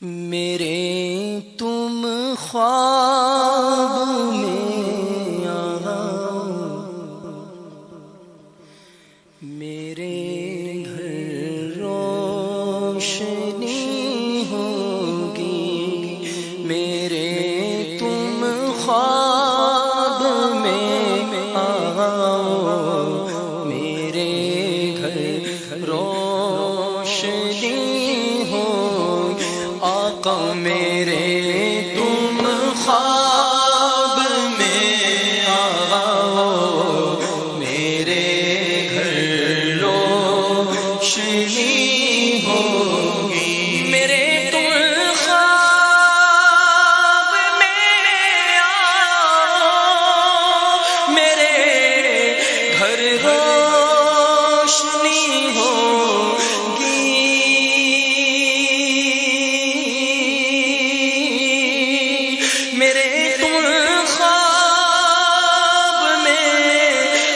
میرے تم خواب میں آؤ، میرے گھر روشنی ہوگی، میرے تم خواب میں آؤ، میرے گھر روشنی ہوگی، آقا میرے تم خواب میں آؤ، میرے گھر روشنی ہوگی، میرے تم خواب میں آؤ، میرے گھر روشنی ہوگی، میرے تم خواب میں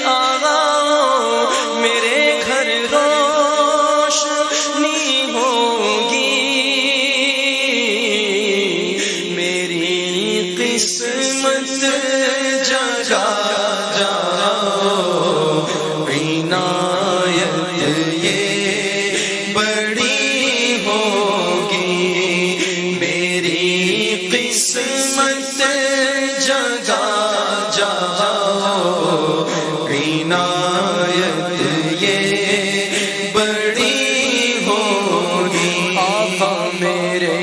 آؤ، میرے گھر روشنی ہوگی، میری قسمت جگا جاؤ، عنایت یہ بڑی ہوگی، میری قسمت جگا جاؤ، عنایت یہ بڑی ہوگی، آقا میرے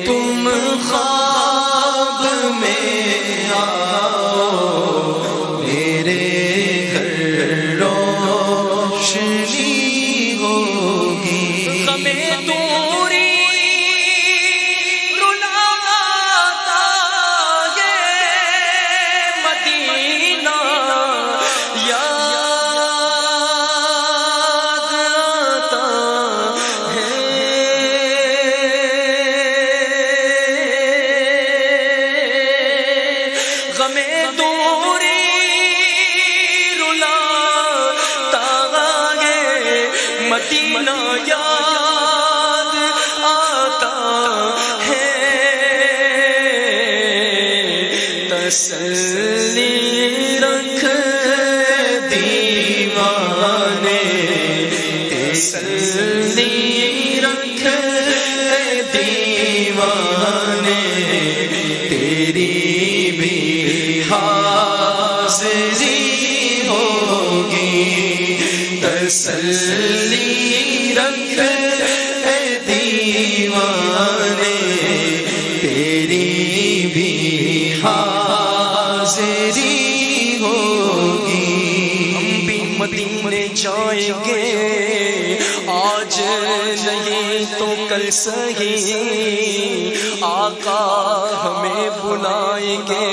تم خواب میں آؤ، میرے گھر روشنی ہوگی، ہمیں دوری رلاتا ہے مدینہ، یاد آتا ہے، ہمیں دوری رلاتا ہے مدینہ، یاد آتا ہے، تسلی رکھ دیوانے، تسلی رکھ دیوانے، تیری بھی حاضری ہوگی، تسلی رکھ دیوانے، تیری بھی حاضری ہوگی، ہم بھی مدینے جائیں گے، آج نہیں تو کل سہی، آقا ہمیں بلائیں گے،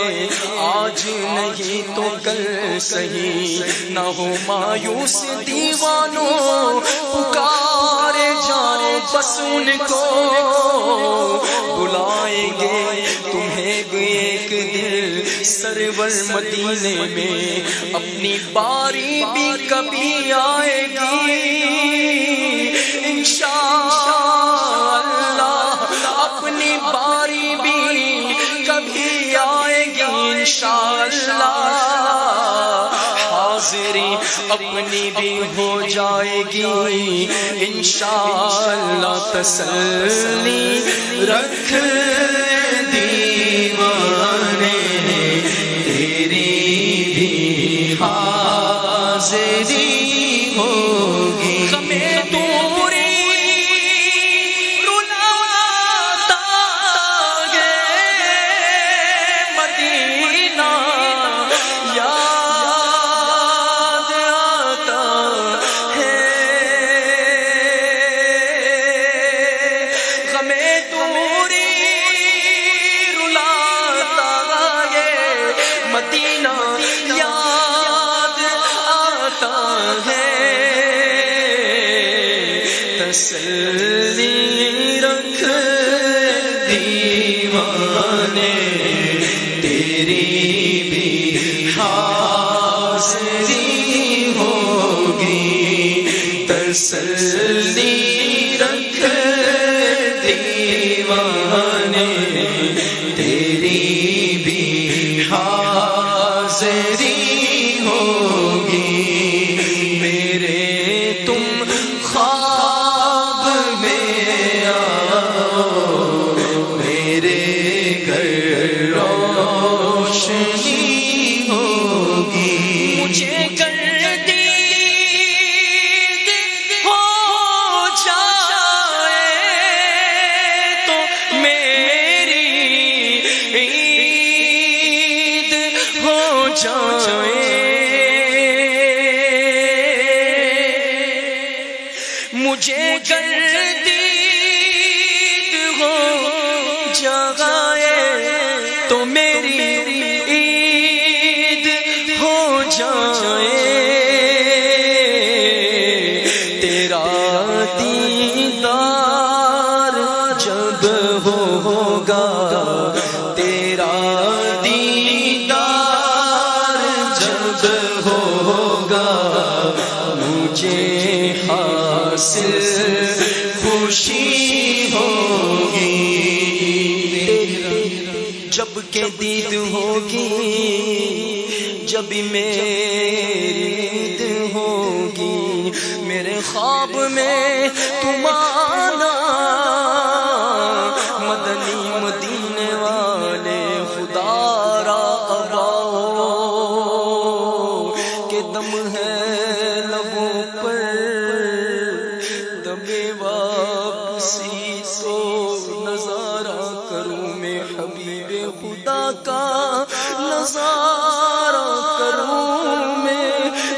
آج نہیں تو کل سہی، نہ ہو مایوس دیوانوں، پکارے جاؤ بس ان کو، بلائیں گے تمہیں ایک دل سرور مدینے میں، اپنی باری بھی کبھی آئے گی انشاءاللہ، اپنی باری بھی کبھی آئے گی انشاءاللہ، حاضری اپنی بھی ہو جائے گی انشاءاللہ، تسلی رکھ دیوانے، تیری بھی حاضری ہوگی، ہمیں دوری رلاتا ہے مدینہ، یاد آتا ہے، ہمیں دوری رلاتا ہے مدینہ، یاد آتا ہے، تسلی رکھ دیوانے، تیری بھی حاضری ہوگی، تسلی رکھ دیوانے، جگائے تو میری عید ہو جائے، تیرا دیدار جب ہوگا، تیرا دیدار جب ہوگا، مجھے حاصل خوشی ہوگی، جب کہ دید ہوگی، جب میری عید ہوگی، میرے خواب میں تم آنا، مدنی مدینے والے خدا را آؤ، کہ دم ہے لبوں پر دبے واپسی تو نظارہ کروں میں حبیب خدا کا، نظارہ کروں میں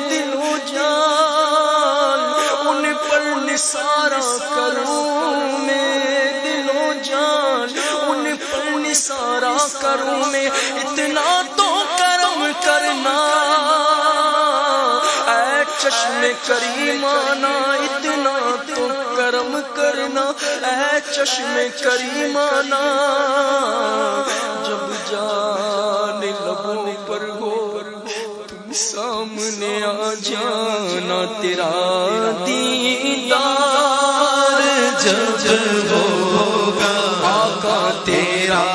دل و جان ان پر نثارہ کروں میں، دل و جان ان پر نثارہ کروں میں، اتنا تو کرم کرنا اے چشم کریمانہ، اتنا تو کرم کرنا اے چشم کریمانہ، جب جان لبوں پر ہو تم سامنے آ جانا، تیرا دیدار جب ہوگا آقا، تیرا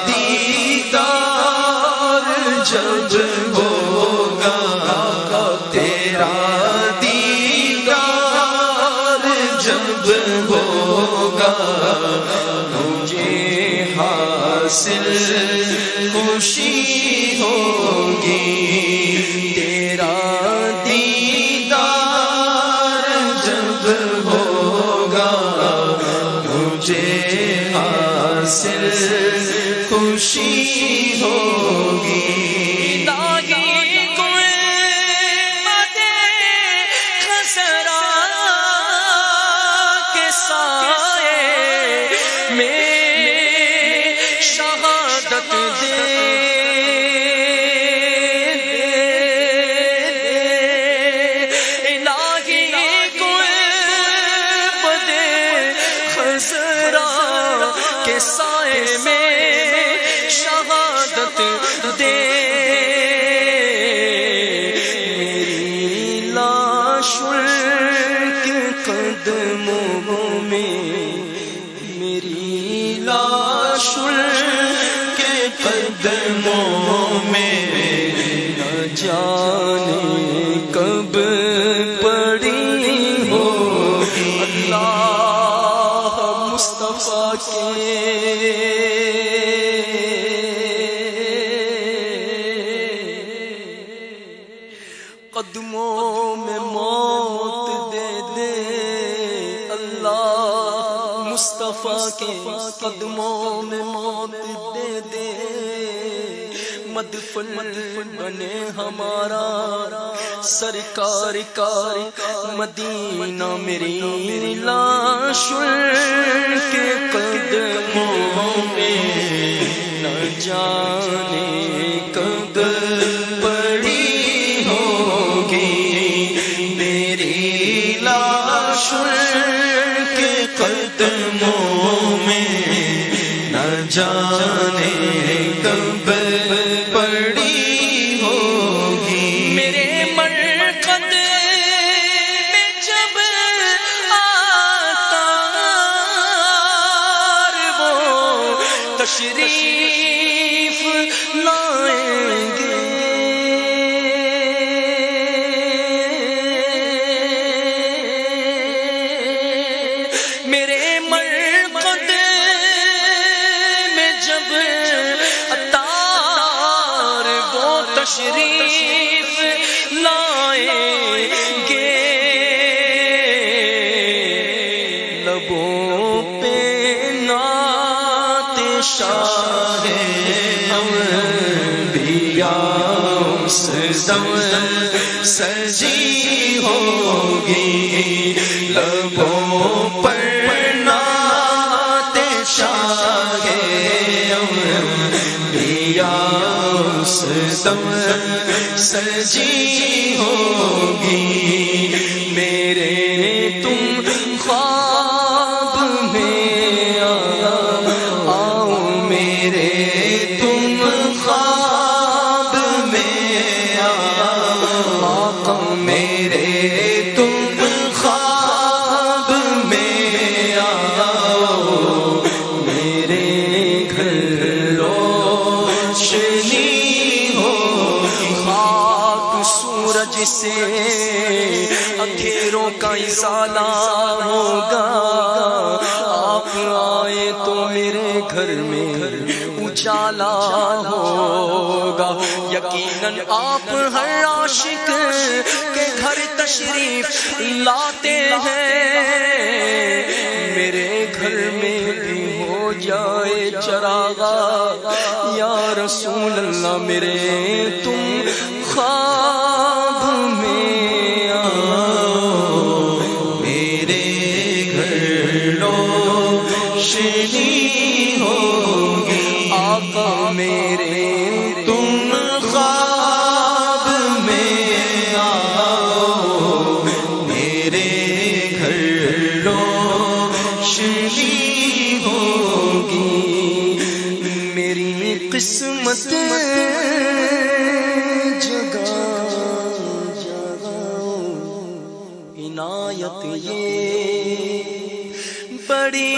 دیدار جب ہوگا آقا، تیرا دیدار جب ہوگا، مجھے حاصل خوشی ہوگی، تیرا دیدار جب ہوگا، مجھے حاصل خوشی ہوگی، کے سائے میں شہادت دے، میری لاش کے قدموں میں، میری لاش کے قدموں میں، نہ جانے کب پڑی ہوگی، اللہ مصطفیٰ کے قدموں میں موت دے دے، اللہ مصطفیٰ کے قدموں میں موت دے دے، مدفن بنے ہمارا سرکار کا مدینہ، میری لاش کے قدموں میں، نہ جانے کب پڑی ہوگی، میری لاش کے قدموں میں، نہ جانے کب پڑی ہوگی، میرے مرقد میں جب آتار وہ تشریف لائیں گے، میرے مرقد میں جب عطار وہ تشریف لائیں گے، لبوں پہ نعت شاہ انبیاء اس دم سجی ہوگی، لبوں پر نعت شاہ دم سجی ہوگی میرے تم خواب میں آؤ میرے تم خواب میں آقا میرے تم خواب میں آؤ میرے گھر روشنی ہو خاک سورج سے اندھیروں کا ازالہ ہوگا آپ آئے تو میرے گھر میں اجالا ہوگا یقیناً آپ ہر عاشق کے گھر تشریف لاتے ہیں میرے گھر میں بھی ہو جائے چراغا یا رسول اللہ میرے تم خواب میں آؤ میرے گھر روشنی ہوگی آقا میرے تم خواب میں آؤ میرے گھر روشنی ہوگی میری قسمت عنایت یہ بڑی